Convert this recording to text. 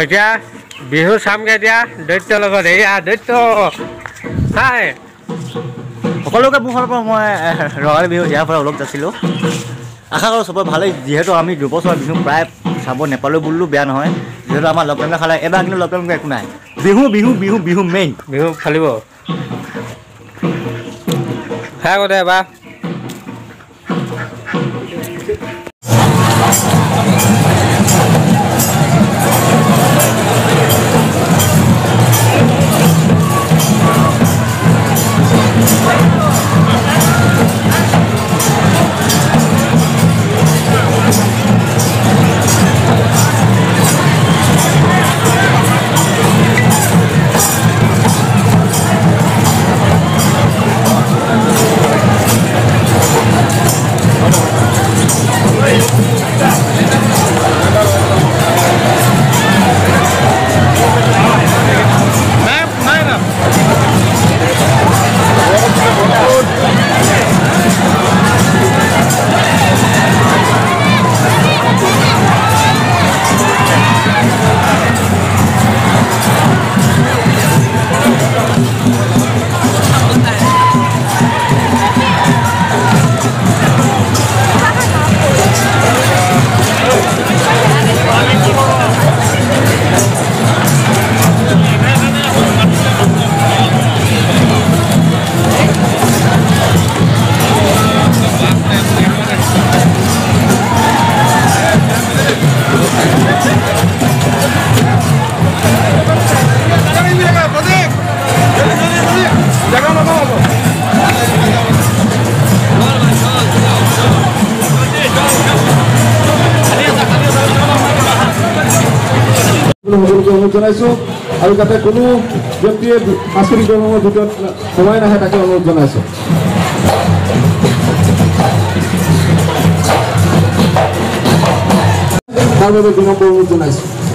এতিয়া বিহু চামগে এতিয়া দৈত্যৰ লগত এয়া দৈত্য হাই সকলোকে মোৰ ফালৰ পৰা মই ৰঙালী বিহু ইয়াৰ পৰা অলপ যাছিলোঁ আশা কৰোঁ চবৰে ভালেই যিহেতু আমি দুবছৰ বিহু প্ৰায় চাব নেপালোঁ বুলিও বেয়া নহয় যিহেতু আমাৰ লকডাউনে খালে এবাৰ কিন্তু লকডাউন একো নাই বিহু বিহু বিহু বিহু মেইন বিহু খেলিব খাই আগতে এবাৰ অনুৰোধ জনাইছোঁ আৰু যাতে কোনো ব্যক্তিয়ে সাংস্কৃতিক কৰ্মৰ ভিতৰত সোমাই নাহে তাকে অনুৰোধ জনাইছোঁ তাৰ বাবে বিনম্ৰ অনুৰোধ জনাইছোঁ